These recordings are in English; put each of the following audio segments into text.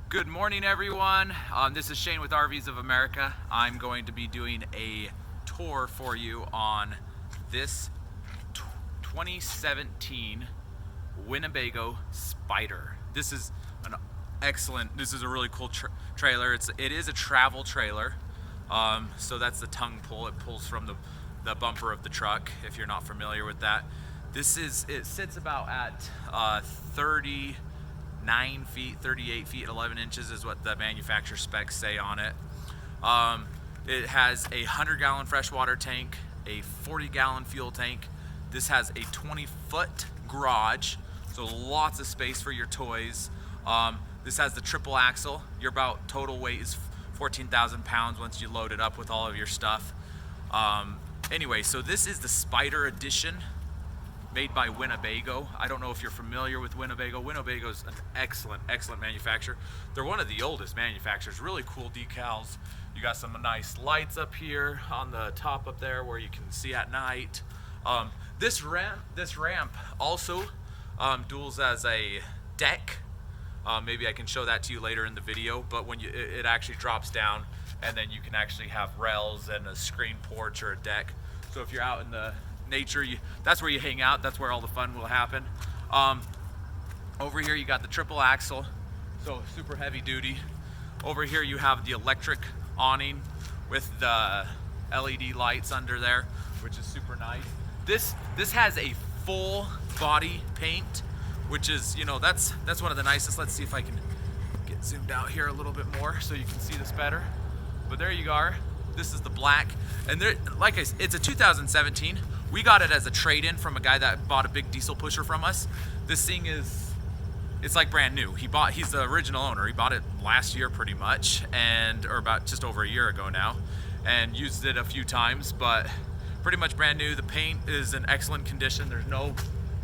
Good morning, everyone. This is Shane with RVs of America. I'm going to be doing a tour for you on this 2017 Winniebago Spyder. This is a really cool trailer. It is a travel trailer. So that's the tongue pull. It pulls from the bumper of the truck, if you're not familiar with that. It sits about at 39 feet, 38 feet, 11 inches is what the manufacturer specs say on it. It has a 100-gallon freshwater tank, a 40-gallon fuel tank. This has a 20-foot garage, so lots of space for your toys. This has the triple axle. Your total weight is 14,000 pounds once you load it up with all of your stuff. Anyway, so this is the Spyder edition, made by Winniebago. I don't know if you're familiar with Winniebago. Winniebago's an excellent manufacturer. They're one of the oldest manufacturers. Really cool decals. You got some nice lights up here on the top up there where you can see at night. This ramp also duals as a deck. Maybe I can show that to you later in the video, but when it actually drops down, and then you can actually have rails and a screen porch or a deck. So if you're out in the nature, that's where you hang out. That's where all the fun will happen. Over here you got the triple axle, so super heavy duty. Over here you have the electric awning with the LED lights under there, which is super nice. This has a full body paint, which is, that's one of the nicest. Let's see if I can get zoomed out here a little bit more so you can see this better. But there you are. This is the black, and it's a 2017. We got it as a trade-in from a guy that bought a big diesel pusher from us. This thing it's like brand new. He's the original owner. He bought it last year pretty much, or about just over a year ago now, and used it a few times, but pretty much brand new. The paint is in excellent condition. There's no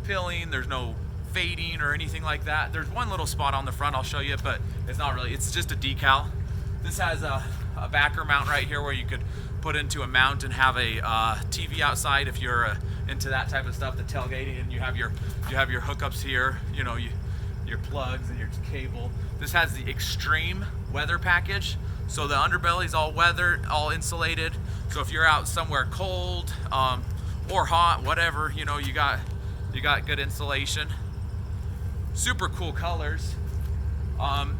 pilling, there's no fading or anything like that. There's one little spot on the front I'll show you, but it's just a decal. This has a backer mount right here where you could put into a mount and have a TV outside if you're into that type of stuff, the tailgating, and you have your hookups here, your plugs and your cable. This has the extreme weather package, so the underbelly is all weather, all insulated. So if you're out somewhere cold or hot, whatever, you got good insulation. Super cool colors.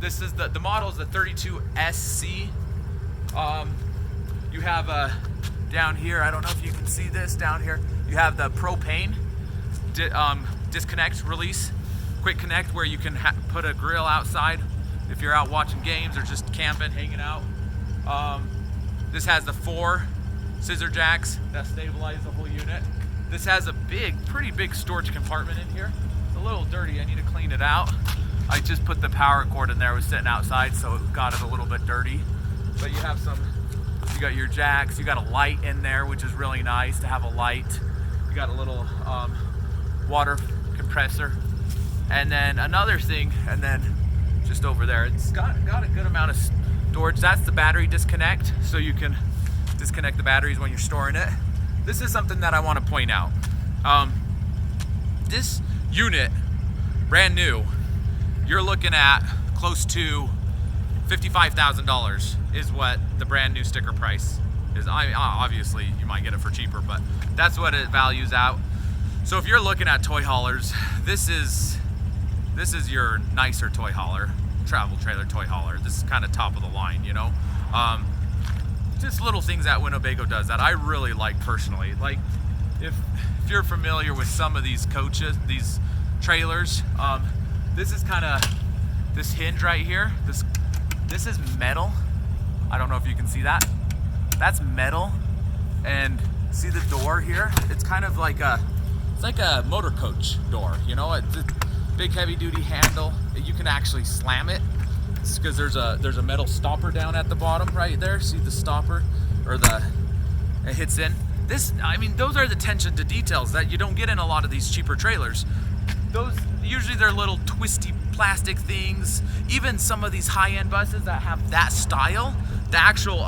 This is the model is the 32SC. You have down here, I don't know if you can see this down here, you have the propane disconnect release, quick connect, where you can put a grill outside if you're out watching games or just camping, hanging out. This has the 4 scissor jacks that stabilize the whole unit. This has a pretty big storage compartment in here. It's a little dirty, I need to clean it out. I just put the power cord in there. It was sitting outside, so it got it a little bit dirty. But you got your jacks, you got a light in there, which is really nice to have a light. You got a little water compressor. And then another thing, and then just over there, it's got a good amount of storage. That's the battery disconnect, so you can disconnect the batteries when you're storing it. This is something that I want to point out. This unit, brand new, you're looking at close to $55,000 is what the brand new sticker price is. Obviously you might get it for cheaper, but that's what it values out. So if you're looking at toy haulers, this is your nicer toy hauler, travel trailer toy hauler. This is kind of top of the line, just little things that Winniebago does that I really like personally. Like if you're familiar with some of these coaches, these trailers, this is kind of this hinge right here. This is metal. I don't know if you can see that. That's metal, and see the door here? It's kind of like it's like a motor coach door. It's a big heavy duty handle. You can actually slam it. It's because there's a metal stopper down at the bottom right there. See the stopper, or it hits in. Those are the attention to details that you don't get in a lot of these cheaper trailers. Usually they're little twisty plastic things. Even some of these high-end buses that have that style, the actual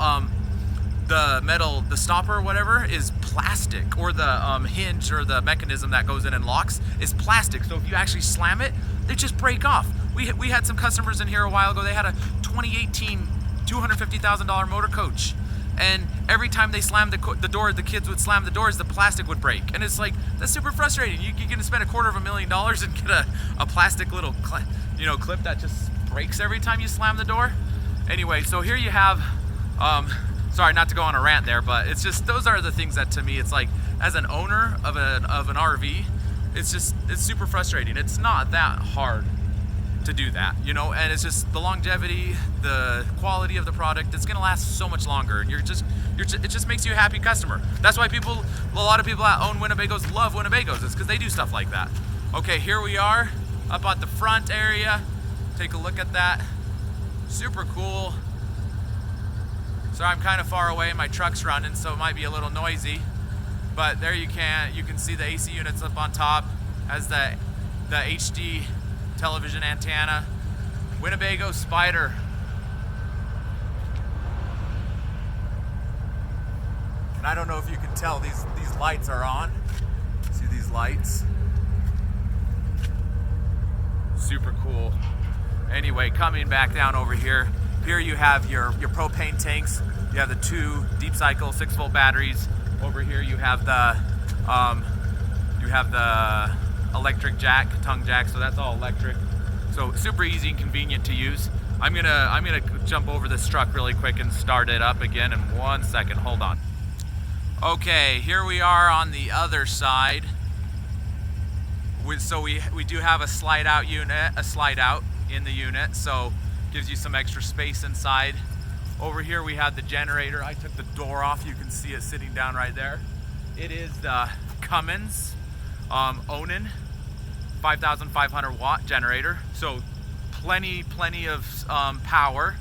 the metal, the stopper or whatever is plastic, or the hinge or the mechanism that goes in and locks is plastic. So if you actually slam it, they just break off. we had some customers in here a while ago. They had a 2018 $250,000 motor coach, and every time they slammed the door, the kids would slam the doors, the plastic would break. And it's like, that's super frustrating. You're gonna spend $250,000 and get a plastic little clip that just breaks every time you slam the door. Anyway, so here you have, sorry not to go on a rant there, but it's just, those are the things that to me, it's like, as an owner of an RV, it's super frustrating. It's not that hard to do that, you know, and it's just the longevity, the quality of the product, it's gonna last so much longer, and it just makes you a happy customer. That's why a lot of people that own Winnebagos love Winnebagos. It's because they do stuff like that. Okay, here we are up at the front area. Take a look at that. Super cool. Sorry, I'm kind of far away. My truck's running, so it might be a little noisy. But there you can see the AC units up on top. Has the HD television antenna. Winniebago Spyder. And I don't know if you can tell, these lights are on. See these lights? Super cool. Anyway, coming back down over here. Here you have your propane tanks. You have the 2 deep cycle 6-volt batteries. Over here you have the electric jack, tongue jack, so that's all electric. So super easy and convenient to use. I'm gonna jump over this truck really quick and start it up again in 1 second. Hold on. Okay, here we are on the other side. So we do have a slide out in the unit, so gives you some extra space inside. Over here we have the generator. I took the door off. You can see it sitting down right there. It is the Cummins Onan 5,500 watt generator. So plenty of power.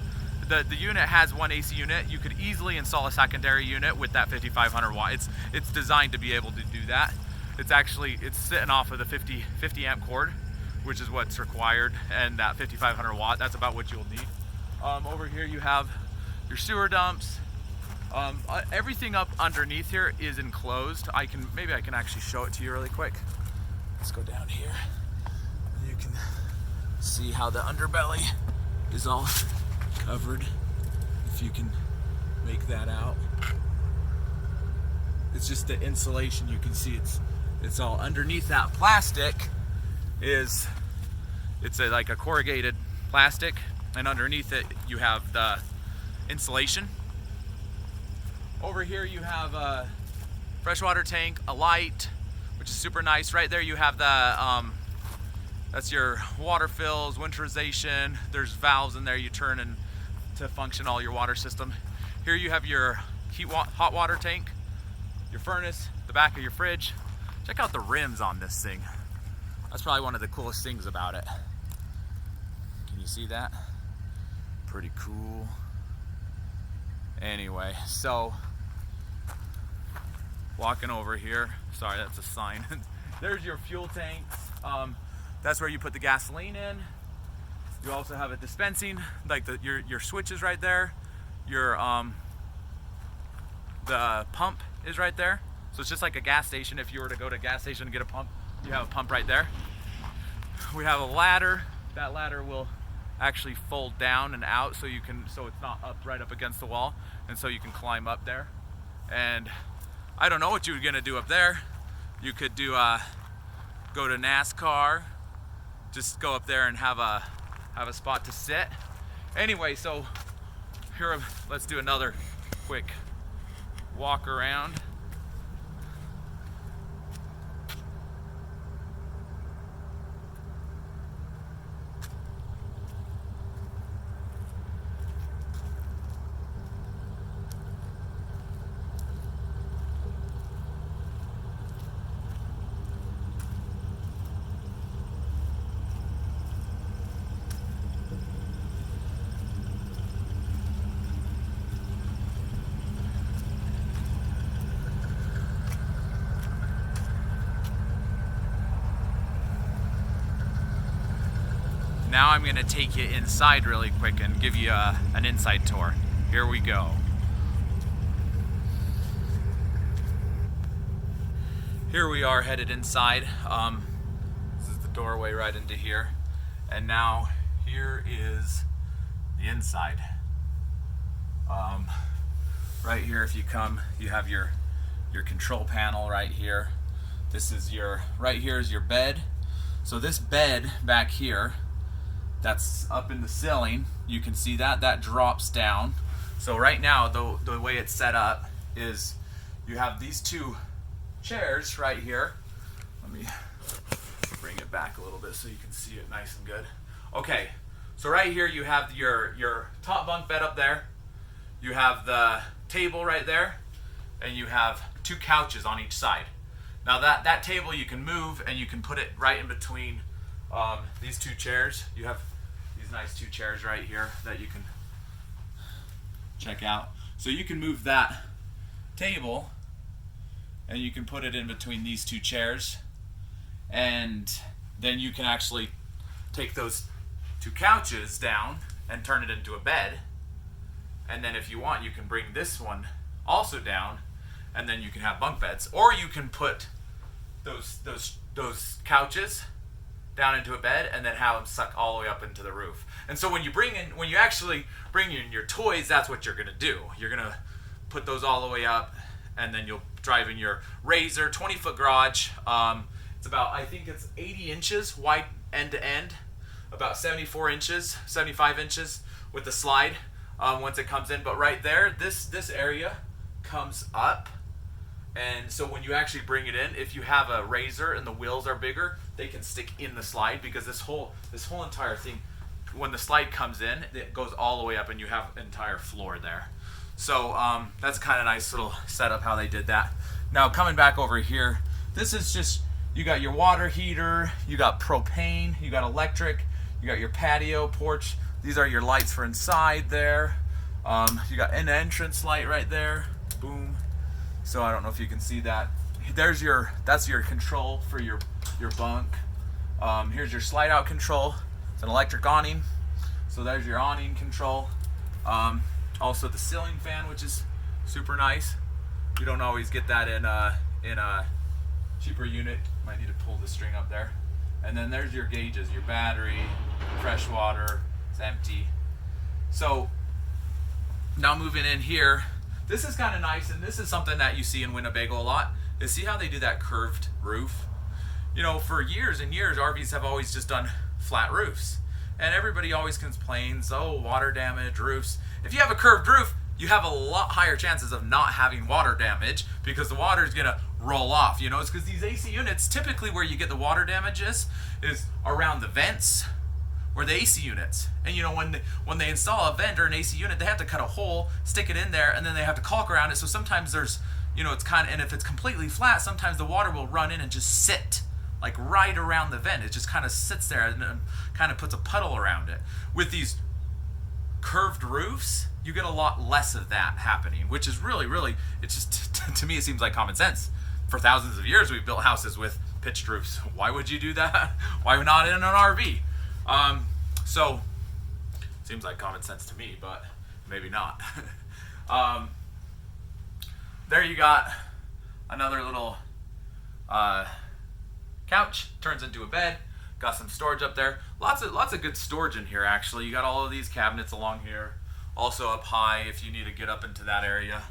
The unit has 1 AC unit. You could easily install a secondary unit with that 5,500 watt. It's designed to be able to do that. It's sitting off of the 50 amp cord, which is what's required, and that 5,500 watt, that's about what you'll need. Over here you have your sewer dumps. Everything up underneath here is enclosed. Maybe I can actually show it to you really quick. Let's go down here. You can see how the underbelly is all covered, if you can make that out. It's just the insulation. You can see it's all underneath that plastic. It's like a corrugated plastic, and underneath it you have the insulation. Over here you have a freshwater tank, a light, which is super nice. Right there you have the that's your water fills, winterization. There's valves in there you turn and to function all your water system. Here you have your hot water tank, your furnace, the back of your fridge. Check out the rims on this thing. That's probably one of the coolest things about it. Can you see that? Pretty cool. Anyway, so walking over here, sorry, that's a sign. There's your fuel tanks. That's where you put the gasoline in. You also have a dispensing, like your switches right there. Your the pump is right there. So it's just like a gas station. If you were to go to a gas station and get a pump, you have a pump right there. We have a ladder. That ladder will actually fold down and out, so it's not right up against the wall, and so you can climb up there. And I don't know what you're gonna do up there. You could do go to NASCAR, just go up there and have a spot to sit. Anyway, so here, let's do another quick walk around. Now I'm going to take you inside really quick and give you an inside tour. Here we go. Here we are headed inside. This is the doorway right into here. And now here is the inside. Right here, if you come, you have your control panel right here. This is right here is your bed. So this bed back here, that's up in the ceiling, you can see that drops down. So right now, the way it's set up is you have these two chairs right here. Let me bring it back a little bit so you can see it nice and good. Okay, so right here you have your top bunk bed up there. You have the table right there, and you have two couches on each side. Now that table you can move, and you can put it right in between these two chairs. You have these nice two chairs right here that you can check out. So you can move that table, and you can put it in between these two chairs, and then you can actually take those two couches down and turn it into a bed. And then if you want, you can bring this one also down, and then you can have bunk beds. Or you can put those couches down into a bed and then have them suck all the way up into the roof. And so when you actually bring in your toys, that's what you're gonna do. You're gonna put those all the way up, and then you'll drive in your Razor 20-foot garage. It's about, I think it's 80 inches wide end to end, about 74 inches, 75 inches with the slide. Once it comes in, but right there, this area comes up, and so when you actually bring it in, if you have a Razor and the wheels are bigger, they can stick in the slide, because this whole entire thing, when the slide comes in, it goes all the way up, and you have an entire floor there. So that's kind of nice little setup how they did that. Now coming back over here, this is just, you got your water heater, you got propane, you got electric, you got your patio porch. These are your lights for inside there. You got an entrance light right there. Boom. So I don't know if you can see that. That's your control for your bunk. Here's your slide out control. It's an electric awning. So there's your awning control. Also the ceiling fan, which is super nice. You don't always get that in a cheaper unit. Might need to pull the string up there. And then there's your gauges, your battery, fresh water. It's empty. So now moving in here, this is kind of nice, and this is something that you see in Winnebago a lot, is see how they do that curved roof? You know, for years and years, RVs have always just done flat roofs, and everybody always complains, oh, water damage, roofs. If you have a curved roof, you have a lot higher chances of not having water damage, because the water is gonna roll off. You know, it's because these AC units, typically where you get the water damages is around the vents, or the AC units. And you know, when they install a vent or an AC unit, they have to cut a hole, stick it in there, and then they have to caulk around it. So sometimes there's, you know, it's kind of, and if it's completely flat, sometimes the water will run in and just sit like right around the vent. It just kind of sits there and kind of puts a puddle around it. With these curved roofs, you get a lot less of that happening, which is really, really, it's just, to me, it seems like common sense. For thousands of years, we've built houses with pitched roofs. Why would you do that? Why not in an RV? So seems like common sense to me, but maybe not. There you got another little couch, turns into a bed. Got some storage up there. Lots of good storage in here, actually. You got all of these cabinets along here. Also up high if you need to get up into that area,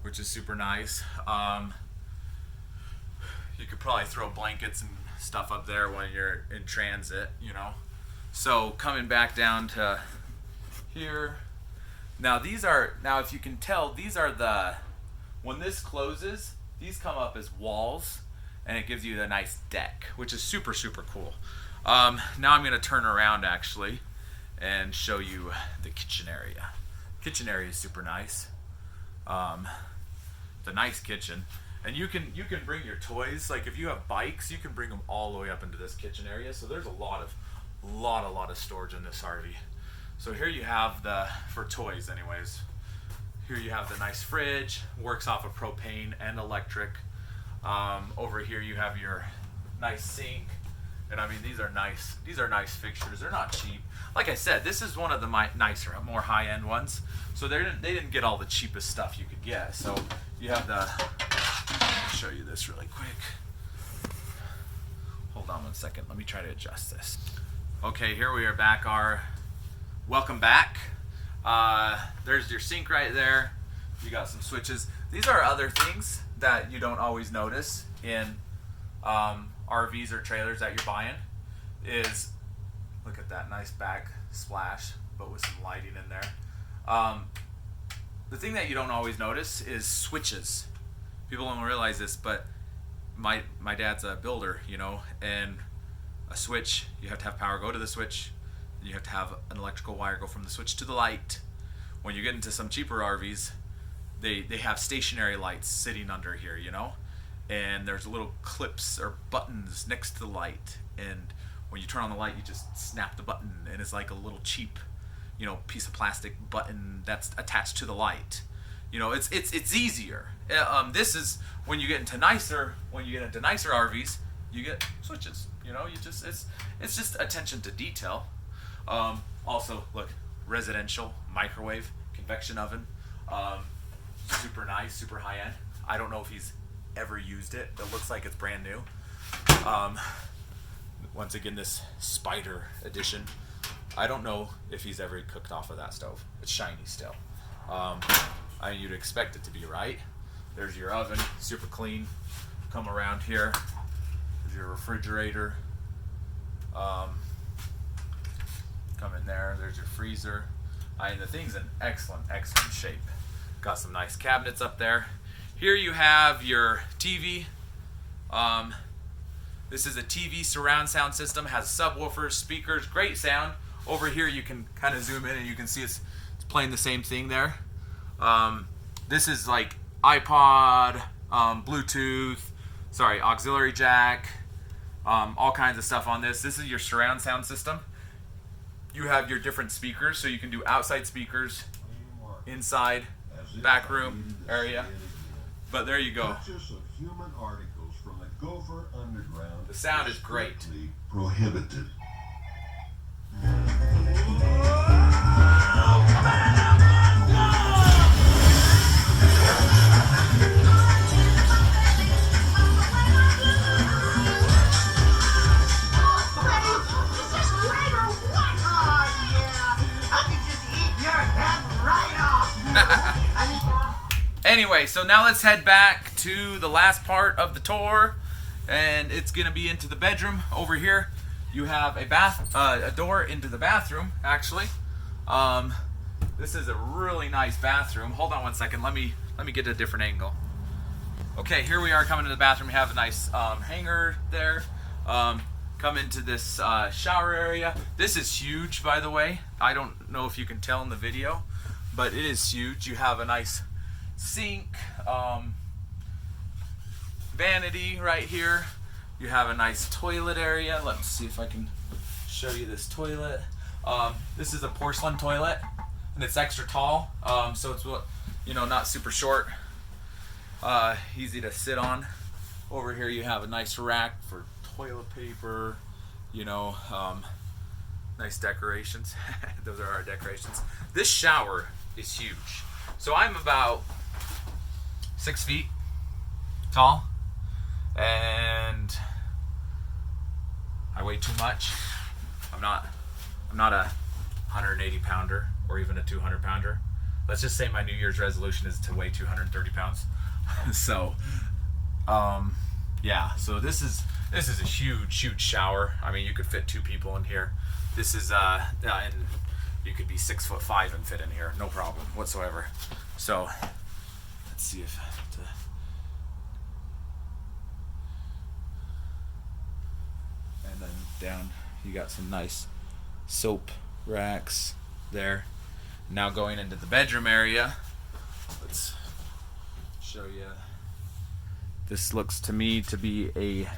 which is super nice. You could probably throw blankets and stuff up there when you're in transit, you know. So coming back down to here. Now if you can tell, these are when this closes, these come up as walls, and it gives you a nice deck, which is super, super cool. Now I'm gonna turn around actually and show you the kitchen area. Kitchen area is super nice. It's a nice kitchen. And you can bring your toys, like if you have bikes, you can bring them all the way up into this kitchen area. So there's a lot of storage in this RV. So here you have for toys anyways, here you have the nice fridge, works off of propane and electric. Over here you have your nice sink, and I mean these are nice fixtures. They're not cheap. Like I said, this is one of the nicer, more high-end ones. So they didn't get all the cheapest stuff you could get. So you have I'll show you this really quick. Hold on one second. Let me try to adjust this. Okay, here we are back. Welcome back. There's your sink right there. You got some switches. These are other things that you don't always notice in RVs or trailers that you're buying. Is look at that nice back splash, but with some lighting in there. The thing that you don't always notice is switches. People don't realize this, but my dad's a builder, you know, and a switch, you have to have power go to the switch, and you have to have an electrical wire go from the switch to the light. When you get into some cheaper RVs, they have stationary lights sitting under here, you know, and there's little clips or buttons next to the light, and when you turn on the light, you just snap the button, and it's like a little cheap, you know, piece of plastic button that's attached to the light. You know, it's easier. This is when you get into nicer RVs, you get switches. You know, it's just attention to detail. Also, look, residential microwave, convection oven, super nice, super high end. I don't know if he's ever used it. It looks like it's brand new. Once again, this Spyder edition. I don't know if he's ever cooked off of that stove. It's shiny still. You'd expect it to be, right? There's your oven, super clean. Come around here. There's your refrigerator. Come in there. There's your freezer. The thing's in excellent shape. Got some nice cabinets up there. Here you have your TV. This is a TV surround sound system. Has subwoofers, speakers, great sound. Over here you can kind of zoom in and you can see it's playing the same thing there. This is like iPod, Bluetooth, auxiliary jack, all kinds of stuff on this. This is your surround sound system. You have your different speakers, so you can do outside speakers, inside, back room area. But there you go. The sound is great. Prohibited. Anyway, so now let's head back to the last part of the tour, and it's gonna be into the bedroom. Over here you have a door into the bathroom, actually. This is a really nice bathroom. Hold on one second, let me get a different angle. Okay, here we are coming to the bathroom. We have a nice hanger there. Come into this shower area. This is huge, by the way. I don't know if you can tell in the video, but it is huge. You have a nice sink, vanity right here. You have a nice toilet area. Let's see if I can show you this toilet. This is a porcelain toilet, and it's extra tall, so it's, you know, not super short. Easy to sit on. Over here you have a nice rack for toilet paper, you know, nice decorations. Those are our decorations. This shower is huge. So I'm about 6 feet tall, and I weigh too much. I'm not a 180 pounder or even a 200 pounder. Let's just say my New Year's resolution is to weigh 230 pounds. So, yeah. So this is a huge shower. I mean, you could fit 2 people in here. This is and you could be 6'5" and fit in here, no problem whatsoever. So let's see if and then down you got some nice soap racks there. Now going into the bedroom area, let's show you. This looks to me to be a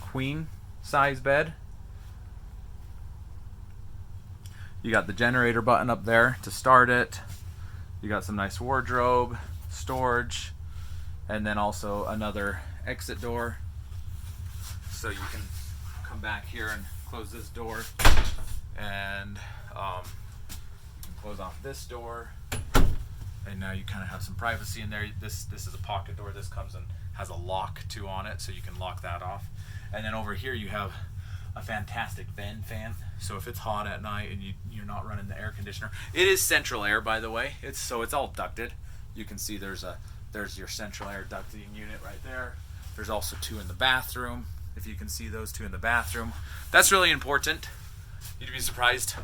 queen size bed. You got the generator button up there to start it. You got some nice wardrobe, storage, and then also another exit door. So you can come back here and close this door, and you can close off this door, and now you kind of have some privacy in there. This is a pocket door. This comes and has a lock too on it, so you can lock that off. And then over here you have a fantastic vent fan. So if it's hot at night and you're not running the air conditioner, it is central air, by the way. It's all ducted. You can see there's your central air ducting unit right there. There's also 2 in the bathroom. If you can see those 2 in the bathroom, that's really important. You'd be surprised.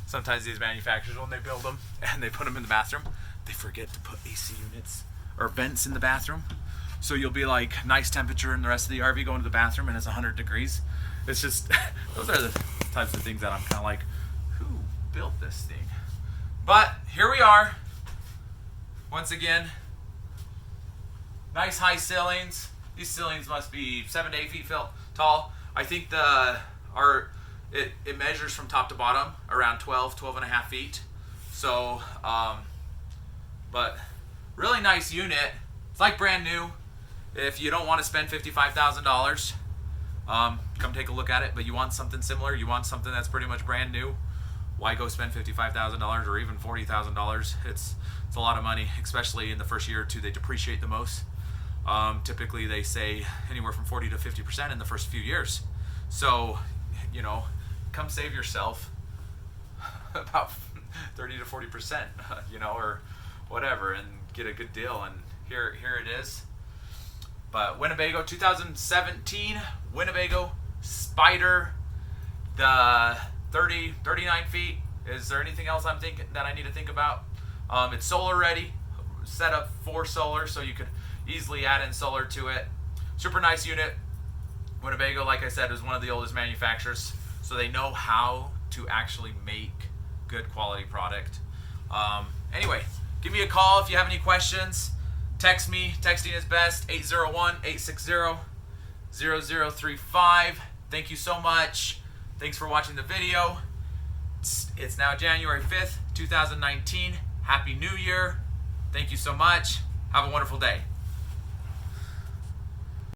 Sometimes these manufacturers, when they build them and they put them in the bathroom, they forget to put AC units or vents in the bathroom. So you'll be like nice temperature in the rest of the RV, going to the bathroom and it's 100 degrees. It's just, those are the types of things that I'm kind of like, who built this thing? But here we are. Once again, nice high ceilings. These ceilings must be 7 to 8 feet tall. I think it measures from top to bottom around 12 and a half feet. So, but really nice unit. It's like brand new. If you don't want to spend $55,000, come take a look at it. But you want something similar, you want something that's pretty much brand new, why go spend $55,000 or even $40,000? It's a lot of money, especially in the first year or two. They depreciate the most. Typically they say anywhere from 40 to 50% in the first few years. So, you know, come save yourself about 30 to 40%, you know, or whatever, and get a good deal. And here it is. But Winnebago 2017 Winnebago Spyder, the 39 feet. Is there anything else I'm thinking that I need to think about? It's solar ready, set up for solar, so you could easily add in solar to it. Super nice unit. Winnebago, like I said, is one of the oldest manufacturers, so they know how to actually make good quality product. Anyway, give me a call if you have any questions. Text me. Texting is best. 801-860-0035. Thank you so much. Thanks for watching the video. It's now January 5th, 2019. Happy New Year. Thank you so much. Have a wonderful day.